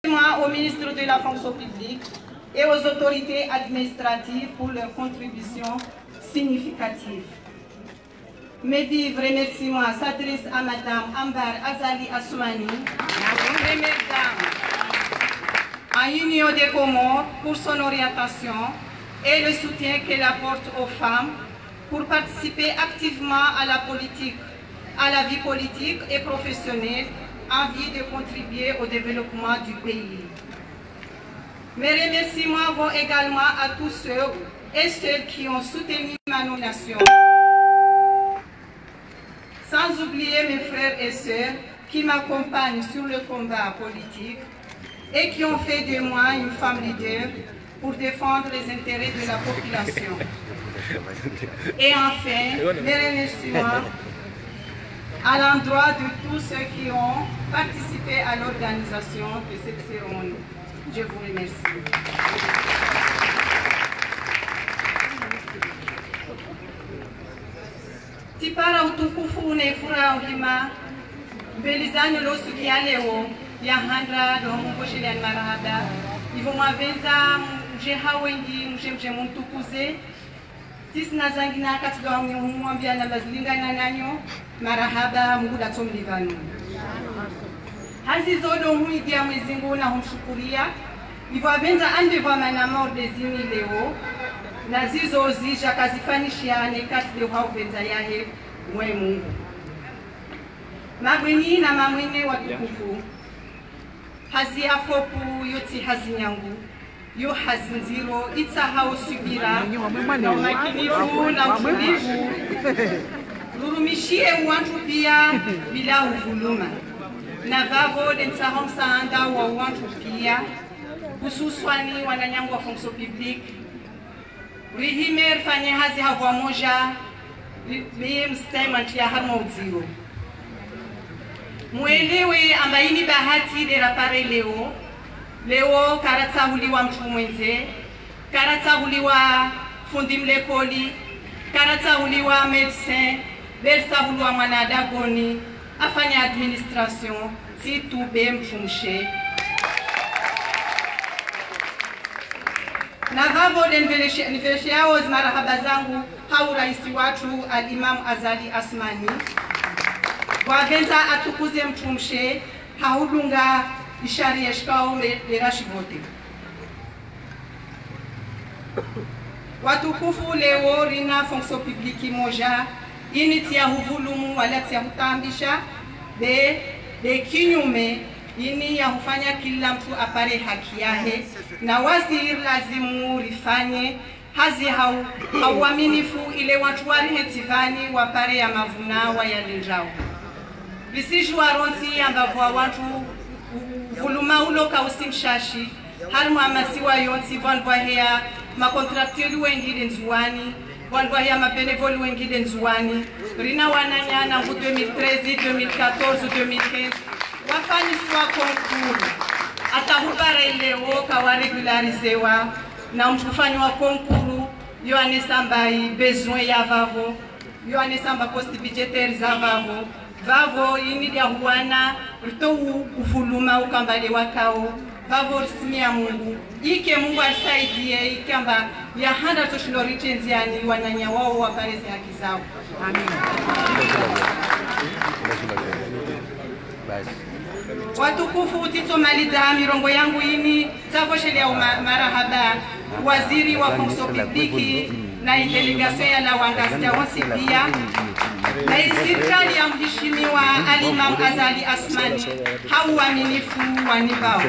Au ministre de la fonction publique et aux autorités administratives pour leur contribution significative. Mes vifs remerciements s'adressent à Madame Ambar Azali Assoumani, première dame à Union des Comores pour son orientation et le soutien qu'elle apporte aux femmes pour participer activement à la vie politique et professionnelle en vue de contribuer au développement du pays. Mes remerciements vont également à tous ceux et celles qui ont soutenu ma nomination. Sans oublier mes frères et sœurs qui m'accompagnent sur le combat politique et qui ont fait de moi une femme leader pour défendre les intérêts de la population. Et enfin, mes remerciements à l'endroit de tous ceux qui ont participé à l'organisation de cette cérémonie. Je vous remercie. Tipara utukufu unefura uhima belizani lo sukia leo ya handra do mungoshe ya marahaba ivo mwavenza mjeha wengi mje mtukuze tisina zangina katika mwambia na bazilingana nanyo marahaba muda tomlivano hazi zodo huidia Mwenyezi Mungu na humshukuria ivo avenza andeva manamor dezini leo na zizo zija kazifanishiane kati de hauvenza yahe mwe Mungu mabweni na mamwene watukufu hazi afopu yoti hazi nyangu yo hazinziro itsa hausubira na makinifu na mtulivu rurumishie uwantu pia bila uvuluma na vavo densahom saanda wa uwantu pia hususwani wananyangu wa fonction publique rihimer fanye hazi hawa moja liye mstaimanti ya harma uziro mwelewe ambaini bahati de rapare leo karatsahuliwa mtu mwenze karatsahuliwa fundi mlekoli karatsahuliwa medecin bersahuliwa mwanadagoni afanya administration si tube mtumshe na vavo niveleshe yao marahaba zangu hau raisi watu al-Imam Azali Assoumani wagenza atukuze mtumshe haudunga ishari yashikao lerashivote watukufu leo rina fonction publique moja ini ya huvulumu wala ya hutambisha de kinyume ini ya hufanya kila mtu apare haki yake na waziri lazimu rifanye hazi hauaminifu ile watu wari hetivani wapare ya mavuna wa ya linjao bisijua ronsi ambavyo watu vuluma ulo kausimshashi harmu amasiwa yonsi vanwa hea makontraktioli wengide nzuani vanwa hea mabenevoli wengide nzuani rina wananyana ngu 2013, 2014, 2015 wafanyiswa konkuru atahubara ileo kawaregularizewa na mtufanywa konkuru yo anesambai besoin ya vavo yo anesamba posti budgetaire za vavo ini dia huana rito ufuluma ukambale wakao vavo simia Mungu ike Mungu asaidie ikamba ya handa toshiloritenziani wananya wao wapareze haki zao. Amen. Watukufu titomaliza mirongo yangu ini tavoshelea marahaba waziri wa fonction publique na delegation ya la wangazia wonsi pia na serikali ya mheshimiwa al-Imam Azali Assoumani hauaminifu wanibao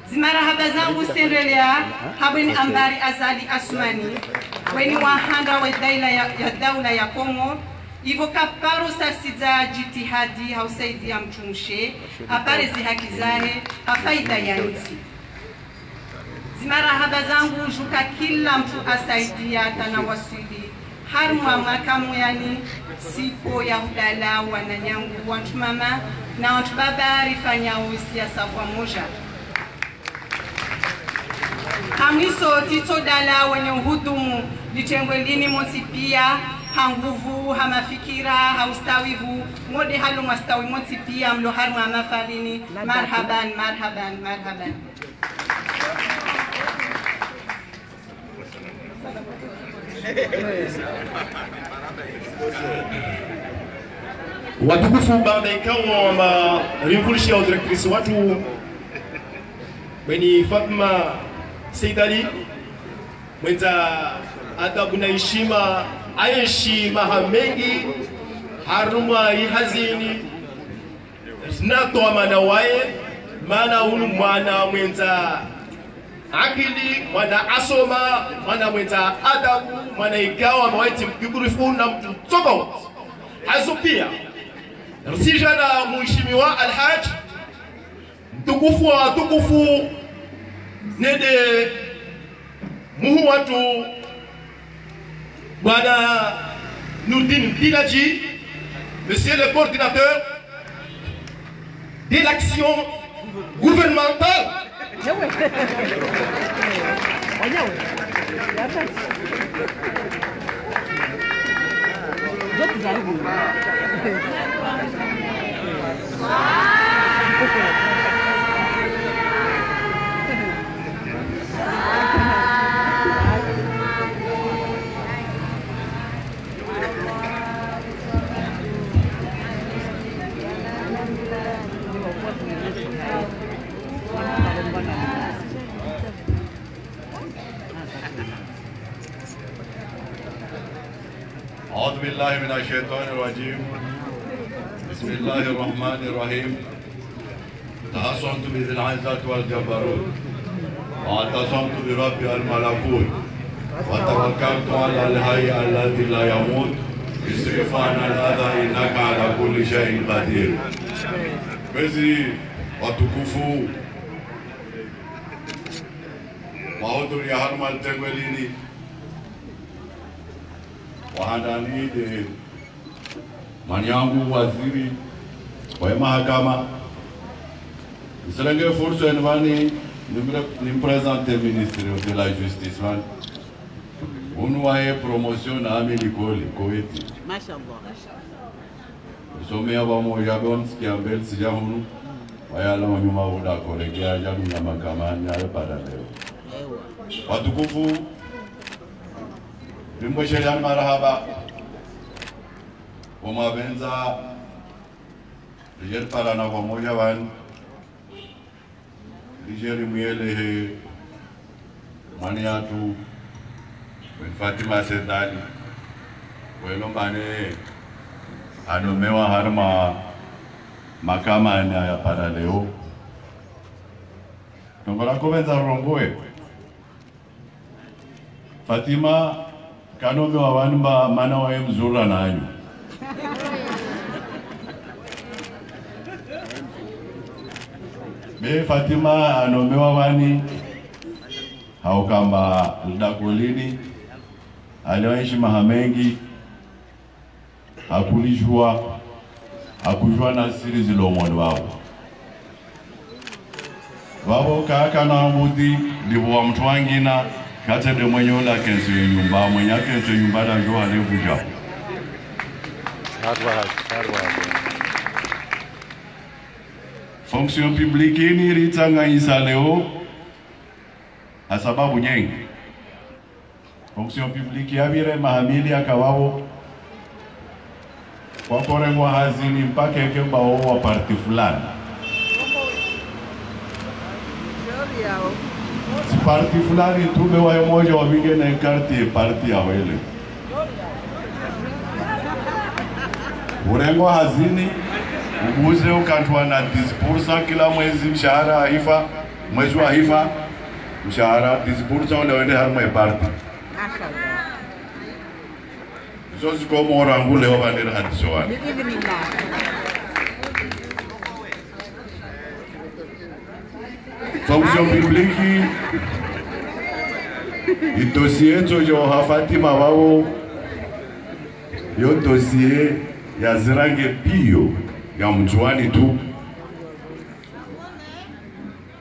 zimarahaba zangu sendelea habeni Ambari Azali Assoumani weni wahanda wa daula ya Kongo ivo kaparo sasiza jitihadi hausaidi ya mtumshe apare haki zahe afaida ya nchi zimarahaba zangu juka kila mtu asaidia tanawasili harma makamu yani sipo ya hudala wananyangu wantu mama na wantu baba rifanya siasa kwa moja hamiso tito dala wenye uhudumu litengwe lini mosi pia hanguvu hamafikira haustawivu ngode halo mastawi moti pia mlo harma mafalini marhaban marhaban marhaban. Watukufu baada ikawa wa revolution ya directrice watu Beni Fatma Saidali mwenza adabu na heshima ayeshima hamengi haruma ihazini nato amana wae mana unu mwana mwenza akili mwana asoma mwana mwenza adabu mwana igawa mwaiti mkugurifu na mtu tofauti hazo pia Rusijana mheshimiwa Alhaj mtukufu nede muhu watu Bwana Nourdine Biladji, monsieur le coordinateur de l'action gouvernementale. أعوذ بالله من الشيطان الرجيم بسم الله الرحمن الرحيم تحصنت بذي العزة والجبروت واعتصمت برب الملكوت وتوكلت على الحي الذي لا يموت اصرف عنا الأذى إنك على كل شيء قدير. بزي وتكفو وهدر يا هرم التقبليني wahandani de manyangu waziri wa mahakama Iselenge furso envani ni présenter ministre de la justice man unu wae promotion na amili koli koeti mashallah somea ba moja bonski ambel sija hunu wayala nyuma uda kolegea janu na mahakamani ya para leo watukufu Bimboshejan marhaba Umabenza Lijer parana pamoja wan Lijer mwelehe Maniatu Ben Fatima Sedali Welo mane Anomewa harma Makama ya para leo Nongora kobenza rongoe Fatima Kanome wa wanumba mana wa mzura na anyu. Be Fatima anomewa wani haukamba Ludakolini aliwaishi mahamengi hakujua na siri zilomoni wao. Wabo kaka na mbudi libu wa mtu wangina kate de mwenye ula kensu nyumba mwenye kensu nyumba da njo alevuja fonction publique ni ritanga isa leo sababu nyingi fonction publique yabire mahamili akawabo kwa korengwa hazini mpaka kemba wa parti fulani si parti fulani tume wa moja wa bingene karti parti ya wele urengo hazini ubuze ukantwa na 10% kila mwezi mshahara hifa mwezi wa hifa mshahara 10% ule wende harma parti zo ziko mora ngule wa bandera hadiswa fonction publique i dossier to Fatima wao yo dossier ya zirange pio ya mjuani tu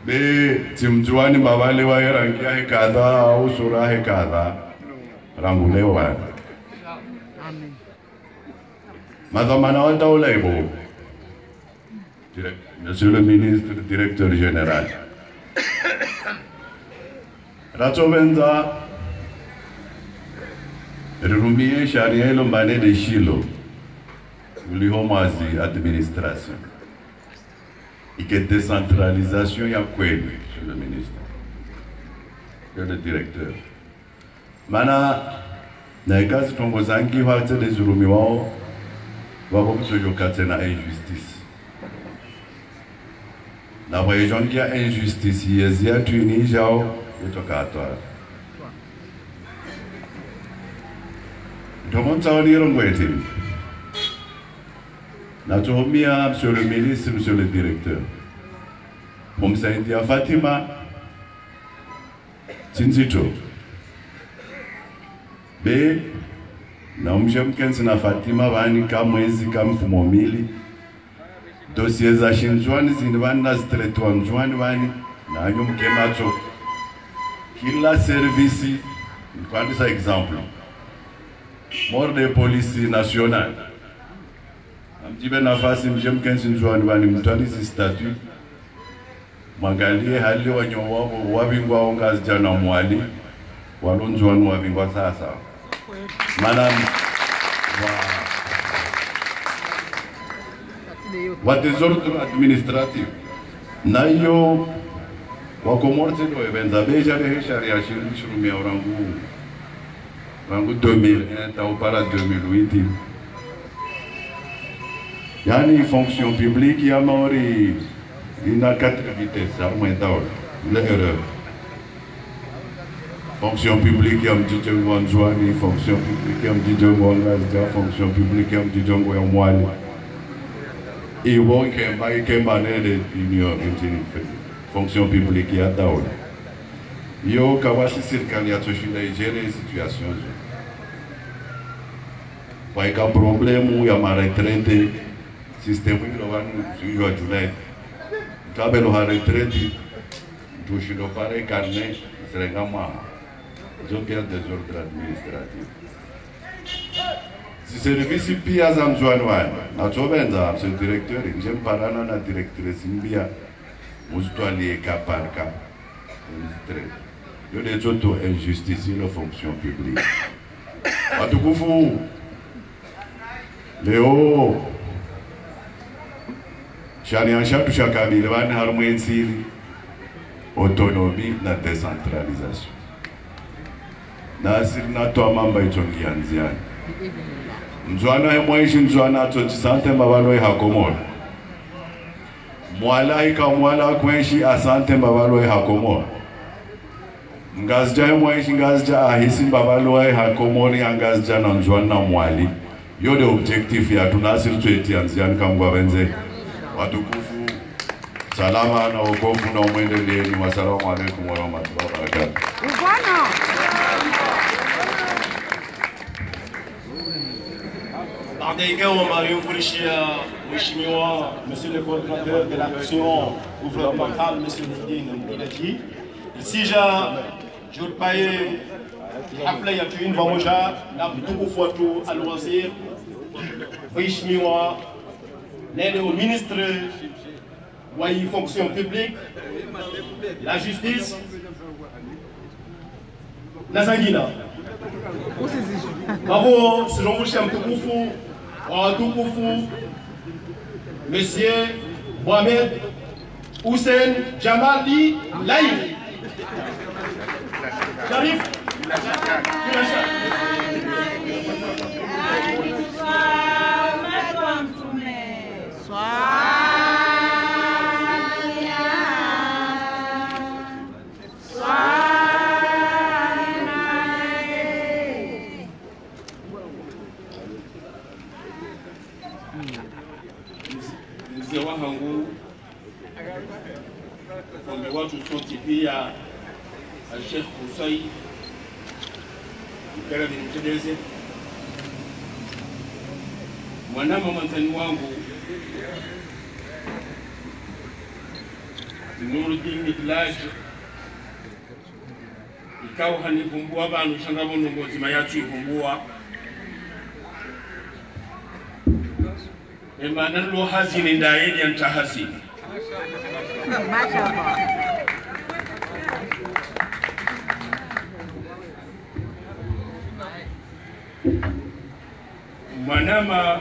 be timjuani mabale wa rangi ya kadha au sura ya kadha rangulewa amen Madame Manawata Olaibo, Monsieur le ministre, directeur général. Ratsovenza, Rumie Sharia Lombane de Chilo, Lihomazi administration. Et que décentralisation y a quoi, monsieur le ministre, le directeur. Mana, Nagas Tongozangi Harte des Rumiwao, Wahom Sojokate na injustice. Na voyageon qui a injustice, Yezia Tunisiao, et Tokatoire. Tout le monde s'en lire en boîte. Naturellement, monsieur le ministre, monsieur le directeur. Pour me Fatima, Tinzito. B. Na umjemkenzi na Fatima vani kamwezi kamfumomili. Dossier za shinjwani zinvani na zitretwa mjwani vani. Na anyumkemacho. Kila servisi, kwandisa exemple. Mort de police nationale. Amjibe nafasi mjemkenzi mjwani vani mtualisi statut. Mwangalie hali wanyo wabingwa ongazi jana mwali. Walonjwani wabingwa sasa. Madame wa désordre administratif nayo wakomorte do evenza beja de sharia shirumi rangu 2001 ta para 2008 yani fonction publique ya mori ina 4 vitesses à moins d'or l'erreur. Fonction publique, il y a un petit peu de fonction publique, il y a un petit peu de fonction publique, il y a un petit peu de moelle. Et il y a un petit peu de fonction publique, il y a d'or. Il y a un petit peu de gérer la situation. Il y a un problème où il y a un retraite, le système où il y a un retraite. Il y a un retraite, il y a un carnet, c'est un gamin. Ils ont bien des ordres administratifs. Si c'est le vice-pia à Zamzouanouane, ce directeur, j'aime pas la directrice, je suis allé cas par cas. Il y a des autres injustices dans la fonction publique. À tout coup, Léo, Chanian Chatou Chakabi, le Van Harmoine Siri, autonomie, la décentralisation. Nasir na to mamba ichongi anziani mzwana emwaishi mzwana to sante mabalo hakomol mwala ikamwala kwenshi asante mabalo hakomol ngazja emwaishi ngazja ahisi mabalo hakomol angazja na mzwana mwali yode objectif ya tunasir tweti anziani kamgwa benze watukufu salama na wokovu na umwendeleeni wasalamu alaikum warahmatullahi wabarakatuh. Monsieur le coordinateur de l'action gouvernementale, monsieur Ndidine, ici, je vais payer Hafla Yatuin Vamoja, la Bougoufotou à loisir, Vishmiwa, l'aide au ministre de la fonction publique, la justice, la Zangina. Bravo, selon vous, Cham Toukoufou, Monsieur Mohamed Hussein Jamali Laï. J'arrive. Watu tunatipia Sheikh Kusai ukara nimtendeze mwanama mwanzani wangu Nuruddin Miklaj ikawa hanivumbua abantu shangabo nongozi mayatu ivumbua emanan lo hazini ndaye yanta hazini Mashallah. manama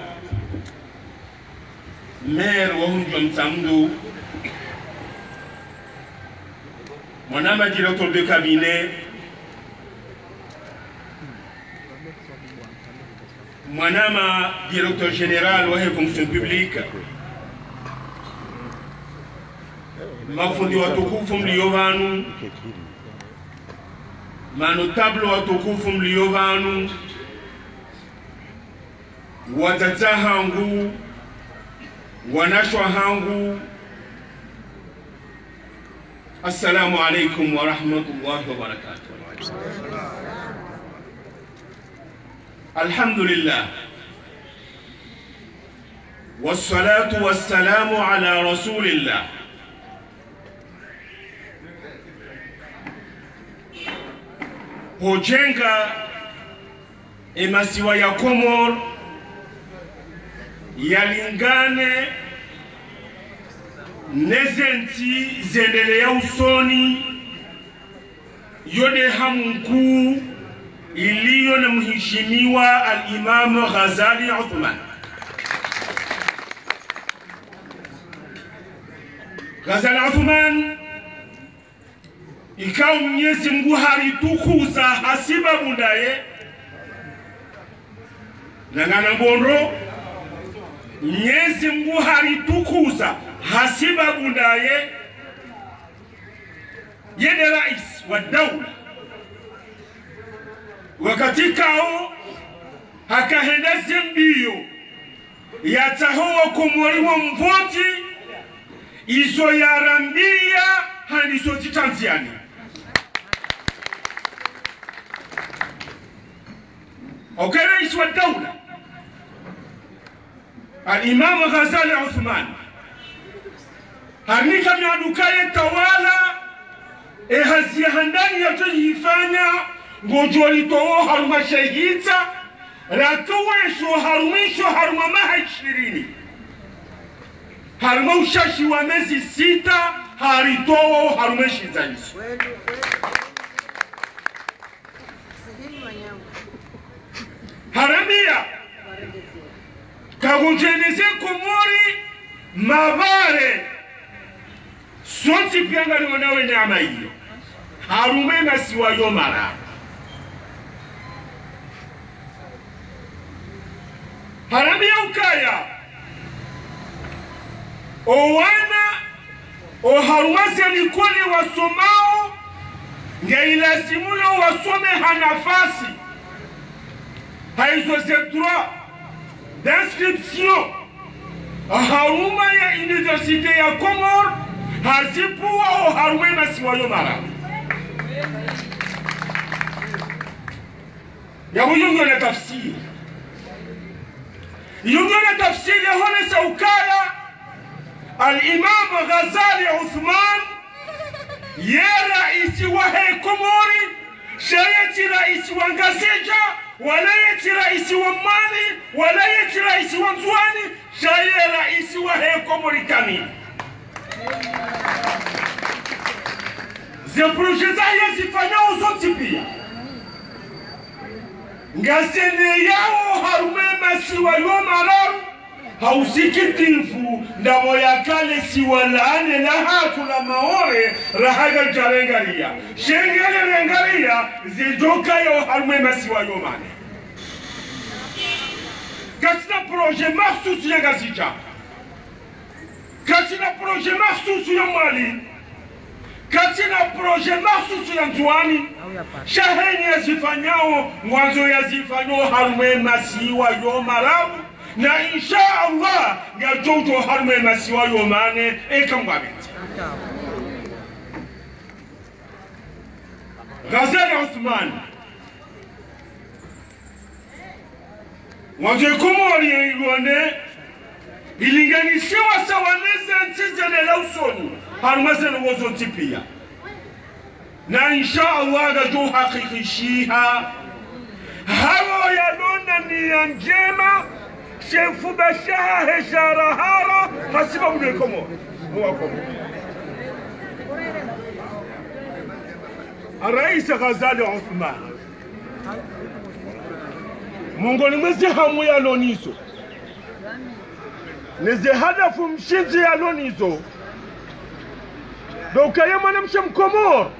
maire wahum jom samdu manama directeur de cabinet manama directeur général wa fonction publique mafundi watukufu mliovanu manotable watukufu mliovanu watata hangu wanashwa hangu assalamu alaikum wa rahmatullahi wa barakatuh. alhamdulillah wassalatu wassalamu ala rasulillah hojenga emasiwa ya Komor yalingane nezenti zendelea usoni yode hamkuu iliyo na mheshimiwa al-Imam Ghazali Uthman. Ghazali Uthman ikawa Mwenyezi Mungu haritukuza hasiba bundaye nangana ngondo Mwenyezi Mungu haritukuza hasiba bundaye yede rais wa dawla wakati kao hakahenda zembio yatahoa kumwari wa mvoti izo yarambia haniso zitanziani rais wa dawla al-Imam Ghazali Uthman harnika miadukaye tawala hazia handani ya tuhifanya ngojoli towo haruma shahita ratowesho harumisho haruma maha 20 haruma ushashi wa mezi 6 haritowo harumeshi zaisu haramia kagujeneze Komori mabare sonti pianga liwanawe nyama hiyo harumena siwa yomara haramia ukaya owana oharumasi alikoli wasomao ngeilazimulo wasome hanafasi haizo se droit d'inscription haruma ya universite ya Komor hazipuwa o harumena siwayo mara ya huyungo na tafsiri yungo na tafsiri ya hone sa ukaya al-Imam Ghazali Uthman ye raisi wa Komori shayeti raisi wa Ngaseja wala yeti raisi wa Mali wala yeti raisi wa Nzwani shaye raisi wa Komori kamili ze projet za yazifanya uzoti pia ngasene yao harume masiwa yomararu hausikitifu ndabo ya kale siwalaane na hatu la maore rahaga jarengaria shengele rengaria zidoka yo harume masiwa yomane katina projet mahsusu ya Gazija katina projet mahsusu ya Mali katina projet mahsusu ya Nzwani shaheni yazifanyao mwanzo yazifanyao harume masiwa yomararu na insha Allah ga jojo harume masiwa yomane ekangwabiti Ghazali Uthman mwanzo Komori yone ilinganisiwa sawaneze ntizele la usoni harume zeno wozo tipia na insha Allah ga jo hakikishiha hawa ya dona ni njema shefu bashaha heshara hara hasiba mwe komo mwakomo الرئيس غزالي عثمان Mungu ni mwezi hamu ya lonizo neze hadafu mshinzi ya lonizo doka ya mwanamshe mkomoro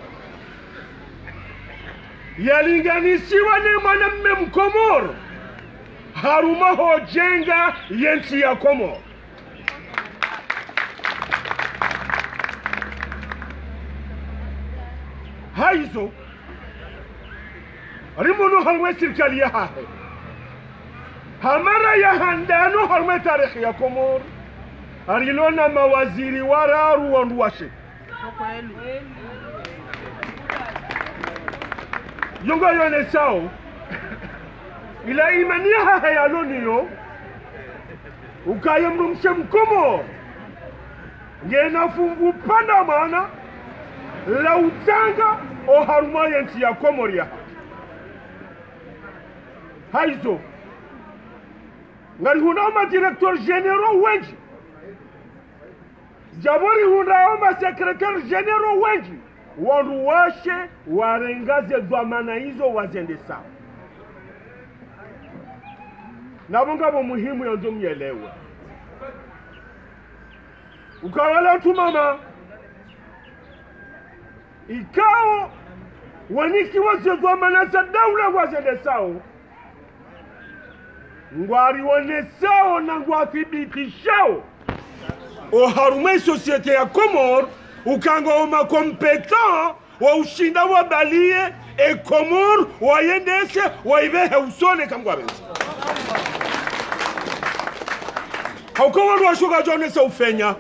yalinganisiwa ni mwanamme mkomoro harumaho jenga yensi ya komoro haizo rimunu halwe sirkali ya hahe hamara ya handano halwe tarikhi ya komoro arilona mawaziri wararu wanduwashe yunga yone sao ila imania hahe ya loniyo ukaya mrumshe mkomo ngena fungu panda mana la utanga o haruma yensi ya komoria haizo ngari hunama directeur généraux wengi jabori hunama secrétaire généraux wengi waruwashe warengaze dhamana hizo wazende sawa na mungabo muhimu yanzo myelewe ukawala tu mama ikao waniki wazedhamana za daula wazende sawa ngwari wonesao na ngwathibitishao o harume societe ya Komoro ukanga oma kompetent wa ushinda wa balie e Komoro wayendese waivehe usone kamgwabenzi haukawa washuka jonesa ufenya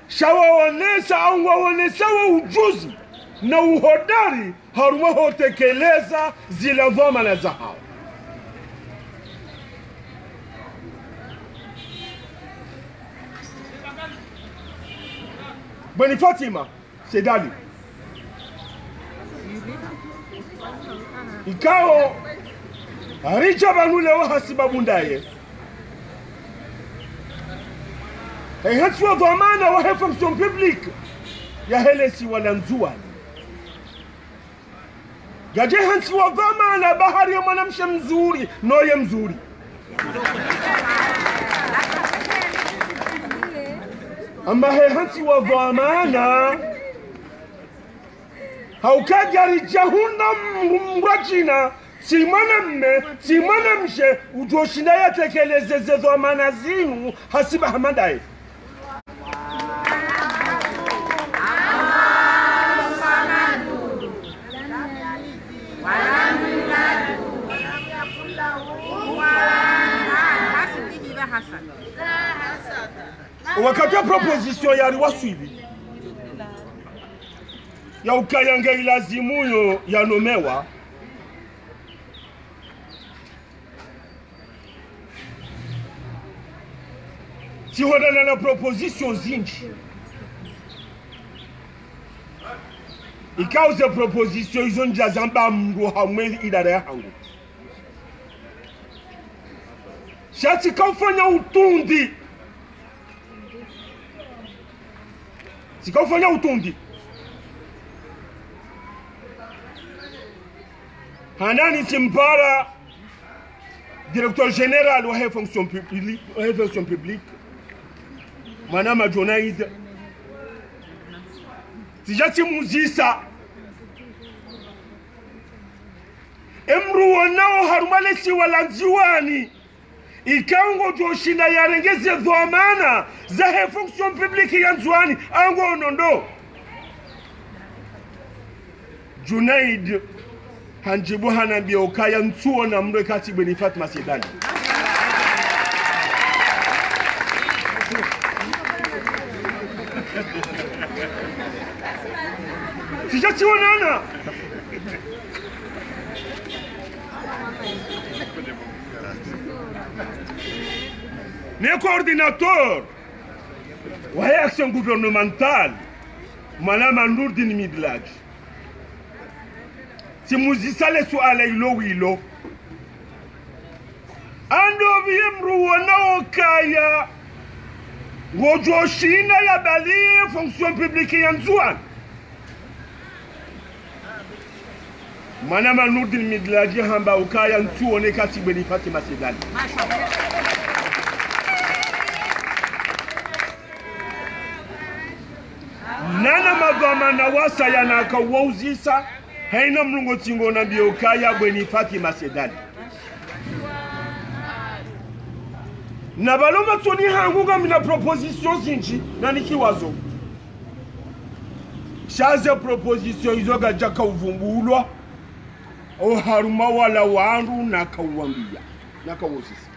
shawa wonesa au wonesa wa ujuzi na uhodari haruma hotekeleza zile dhamana za hao Bani Fatima Sedali ikao aricha banule wa hasiba bundaye hetswa dhamana wa fonction publique ya helesi wala nzuani gaje hetswa dhamana bahari ya mwanamshe mzuri noye mzuri amba hansi wa dhamana haukajari jahuna mwajina si mwanamshe ujoshinda yatekelezeze dhamana zinu hasiba hamadaye wakati proposition ya riwa suivi ya ukayanga ilazimuyo ya nomewa si hodana na proposition zinji ikauze proposition izo njazamba mndu hamweli idara ya hangu shati kaufanya utundi sikofanya utundi hanani timpara directeur général wa fonction publique manama Jonaid tijati muzisa emru wanao harumale si walanziwani ikango joshinda yarengeze dhamana za fonction publique ya nzwani ango onondo Junaid hanjibu hanambia ukaya ntuo na mre kati Bani Fatima Sedali tijati wanana ne coordinateur wa action gouvernementale Malama Nourdine Midlaj si muzisale su ala ilo wilo ando viemru wanao kaya ngojoshina ya bali fonction publique ya Nzuani mana manudil midlaji hamba ukaya ntuone kati beni Fatima Sedali nana magama na wasa yana kawauzisa haina mlungo tingo na biokaya beni Fatima Sedali na baloma toni hanguga mina proposition zinji na nikiwazo shaze proposition izoga jaka uvumbulwa o haruma wala wandu na kawambia na kawosisi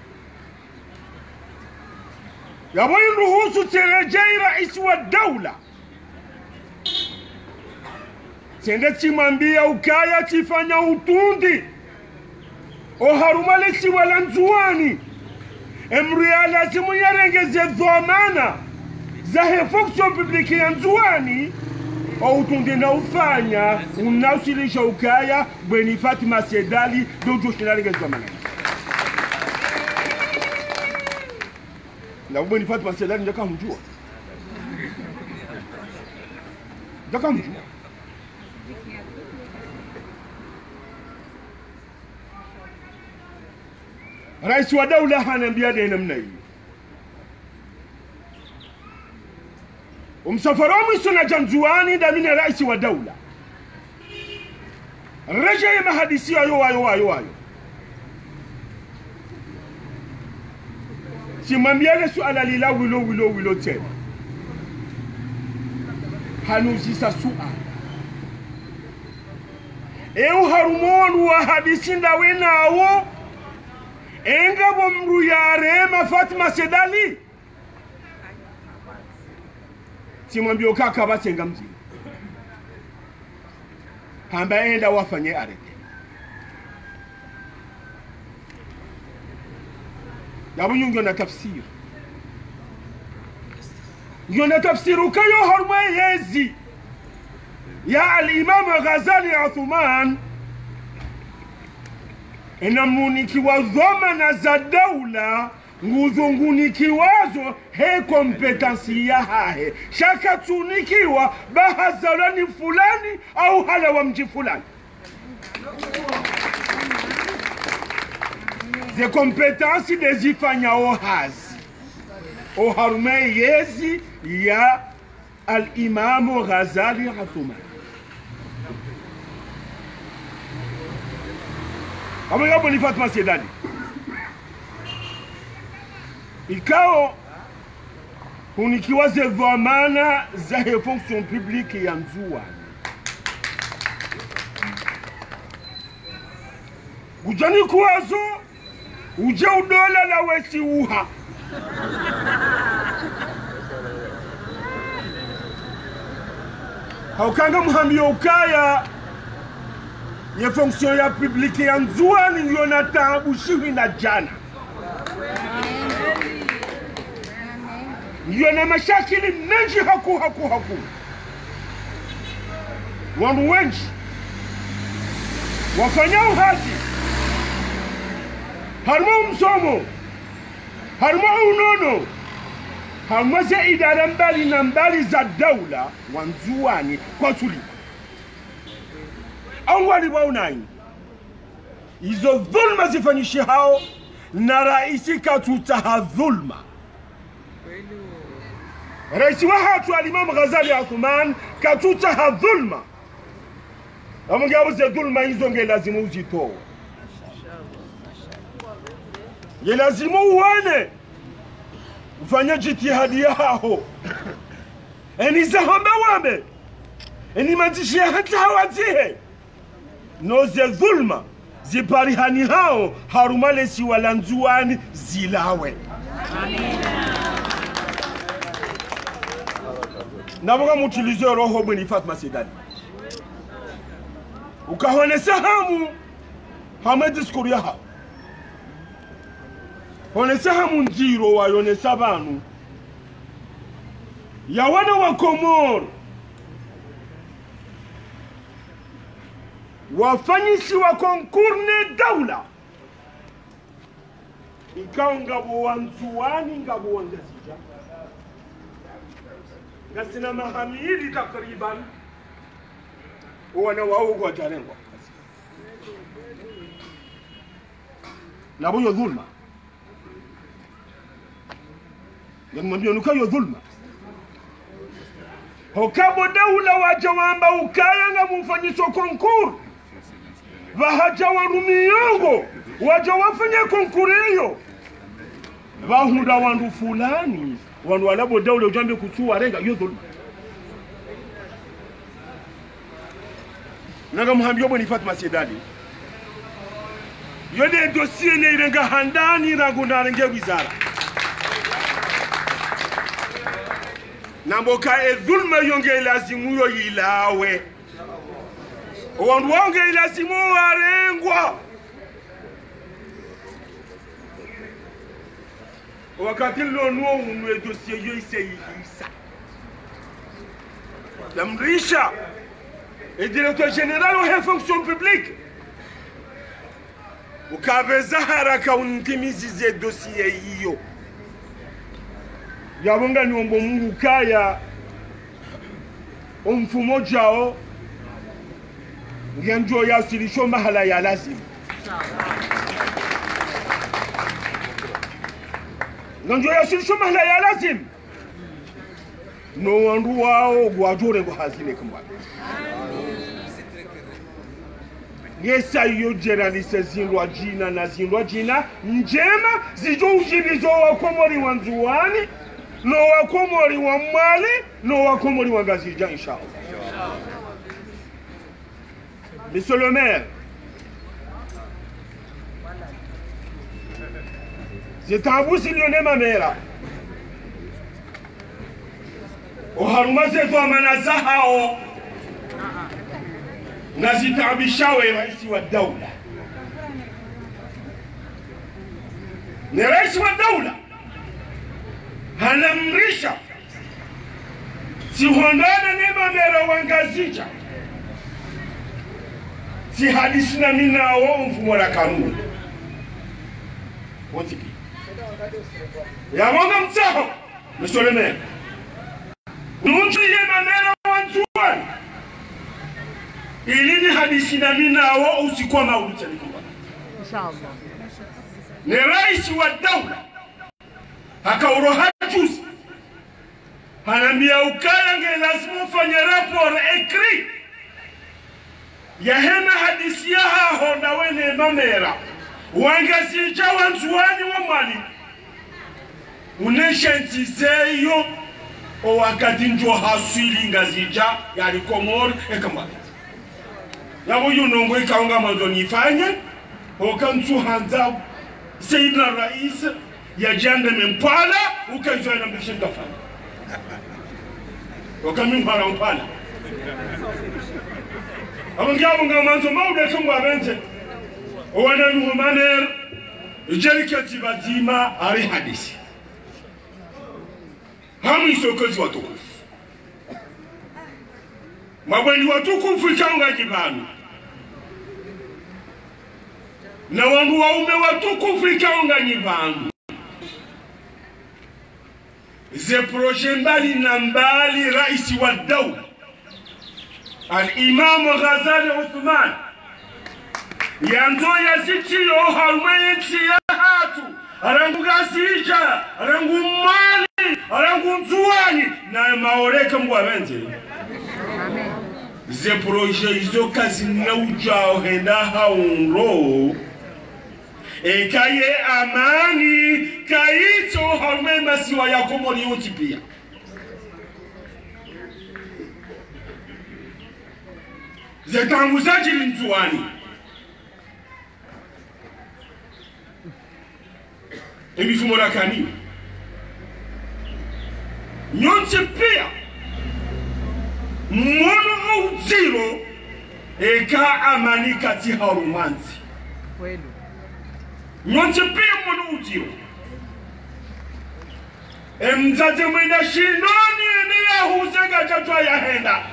yaboyi ruhusu terejei rais wa daula tende timambia ukaya tifanya utundi o haruma lesi wala Nzuani emruya lazimu yarengeze dhamana za fonction publique ya Nzuani au utundi na ufanya unausilisha ukaya bweni Fatima Sedali dojo shinarengeze dhamana na bweni Fatima Sedali njaka mjua rais wa daula hanambia de namna hii umsafara mwiso na Nzuani damina rais wa daula reje mahadisi ayo simambiale suala lila wilo tena hanuzisa suala harumonu wa hadisi ndawe nawo enga bomru yarema Fatima Sedali simwambio kaka basenga mji hamba enda wafanye arete yabu nyungo na tafsiri yona tafsiru kayo harma yezi ya al-Imam Ghazali Uthman inamunikiwa dhamana za daula nguzungunikiwazo he kompetansi ya hahe shakatunikiwa bahazalani fulani au hala wa mji fulani ze kompetansi dezifanya ohazi oharume yezi ya al-Imam Ghazali Uthman Amo yabo ni Fatima Sedali ikao unikiwaze dhamana za fonction publique ya Nzuani ujani kuwazo uje udola la wesi uha haukanga muhambio ukaya ye fonction ya publique ya Nzuani ndio na taabu shiwi na jana ndio na mashakili mengi haku wandu wengi wafanya uhazi haruma msomo haruma unono haruma za idara mbali na mbali za daula wa Nzuani kwa suli awali waunai izo dhulma zifanyishi hao na raisi katutaha dhulma raisi wa hatu al-Imam Ghazali Uthman katutaha dhulma amungabu ze dhulma hizo ngelazimu uzitoa yelazimu uone ufanye jitihadi yao eni zahamba wambe eni matishia hata hawatihe no ze dhulma ziparihani hao harumale si wala Nzuani zilawe naboga mutilize roho bweni Fatima Sedali ukahonesa hamu hamediskuri yaha honesa hamu nziro wayonesa banu ya wana wa Komoro wafanyisi wa konkurne daula ikawa ngabo wanzuani ngabo wangazija ngasina mahamili takriban wana wao kwa jarengwa na buyo dhulma ngamwambia nukayo dhulma hokabo daula wajawamba ukaya ngamufanyiswa konkuru bahaja warumiyongo wajawafanya konkuru hiyo bahunda wandu fulani wandu walabo daula ujambe kutuwa renga yo dhulma naga muhambi yobo ni Fatma Sedali yode dossier ne irenga handani rangu narenge wizara namboka dhulma yonge lazimu yo ilawe wandu wange lazimu warengwa wakati lonuo unwe dossier yo iseyihisa Lamrisha et directeur général aux fonctions publiques ukabeza haraka unkimizize dossier hiyo yabonga niombo Mungu kaya mfumo jao ngenjo ya silisho mahala ya lazima ngenjo ya silisho mahala ya lazima no wandu wao gwajore go hazine kamba Yesa yo generalise zinlwa jina na zinlwa jina njema zijo ujinizo wakomori wanzuani no wakomori wa mali no wakomori wa ngazija inshallah. Monsieur le maire, c'est un bout si l'on est ma mère. Oharuma se to manazahao nazitabishawe rais wa daula. Ni rais wa daula hanamrisha si hondana nema mera wangazija si hadisi na mina wa mfumo la kanuni wotiki ya mwanga mtaho Monsieur le maire nunchi yema mera wanzuani ilini hadisi na mina wa usikuwa maulucha likuwa inshallah ni rais wa daula hakauro juzi hanambia ukaya nge lazima ufanye rapport écrit ya hema hadisi ya honda wene mamera wangazija wanzuani wa mali uneshantizeyo o wakati njo hasili ngazija yali Komori ekamba yabo yunongo ikaunga mwanzo nifanye okantu hanza Sayyidina Rais ya jande mempala ukajoina mbishinda fanya wakamimpala mpala abangiabo ngamanzo maude kungwa benze owana numaner jerikati bazima ari hadisi hamu isokozi watukufu mabweni watukufu ikanga kibanu na wangu waume watukufu ikanga nyibanu ze projet mbali na mbali rais wa daula al-Imam Ghazali Uthman yanzo yazichiyo harumenti ya hatu arangu gazija arangu mali arangu nzuani na maoreka mwabenze ze projet izo kazi na ujao henda haunro ekaye amani kaito harumema siwa ya Komori yote pia zetanguzaji nzuani emifumo rakani nyonse pia mwono au zero eka amani kati harumanzi kweli nyonse pia mwono au zero emzaze mwenda shindoni ni ya huzega chachwa ya henda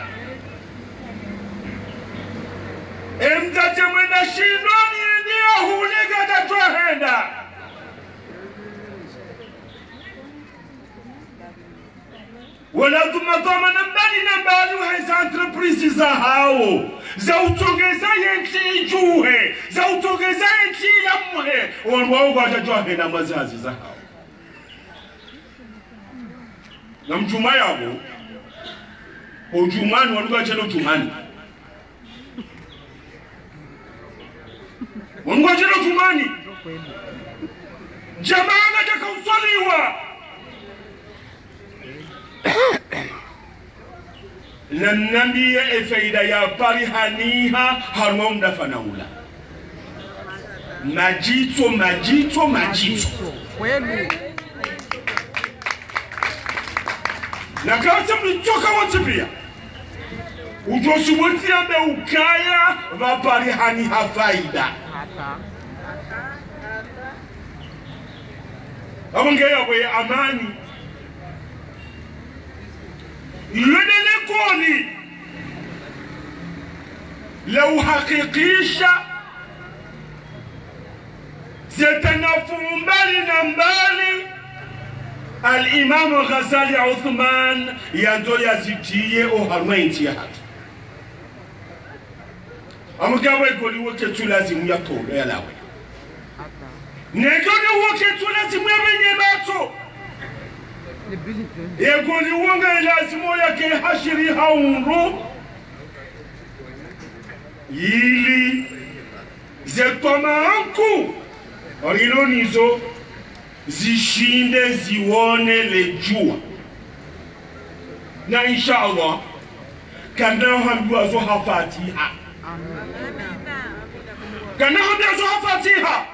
emzaze mwenda shindoni ni ya huzega chachwa henda wala tumadhamana mbali na mbali wa entreprise za hao za utogeza yenchi ijuhe za utogeza yenchi yamhe wao watajua hena mazazi za hao na mjuma yabo ujumani wanuga jeno ujumani wanuga jeno ujumani jamaa nataka usaliwa na nambia efaida ya pari haniha harmo mdafanaula majito na kasa mlitoka wote pia ujosubuti ambe ukaya vapari haniha faida abongeya we amani yudele koni لو حقيقيشا زتنافو مبالي نمبالي الإمام غزالي عثمان يندو يزيجيه أو هرمين تيهات أمكاوي يقولي وكتو لازم يطول يا لاوي نيكوني وكتو لازم يباتو يقولي وكتو لازم يكي حشري هاونرو ili zetomanku orilonizo zishinde zione lejua na inshallah kana hambiwa zo hafatiha kana hambiwa zo hafatiha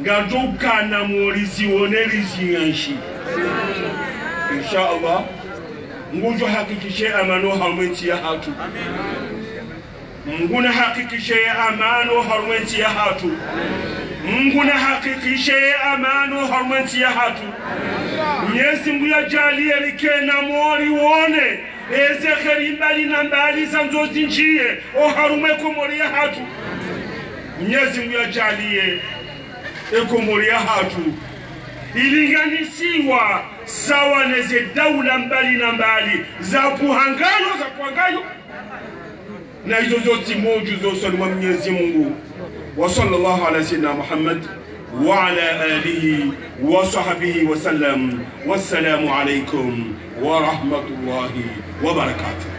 ngajuka na morizi one rizianshi inshallah ngujo hakikishe amano hamwenti ya hatu Munguna hakikishe amano harwenti ya hatu. Munguna hakikishe amano harwenti ya hatu. Mwenyezi Mungu yajalie likena mori wone. Eze kherimbali na mbali zanzo zinjie. O harumeko mori ya hatu. Mwenyezi Mungu yajalie eko mori ya hatu. Ilinganisiwa sawa neze daula mbali na mbali. Za puhangayo. na hizo zote moju zote wa Mwenyezi Mungu wa sallallahu ala sayyidina Muhammad wa ala alihi wa sahbihi wa sallam. Wassalamu alaykum wa rahmatullahi wa barakatuh.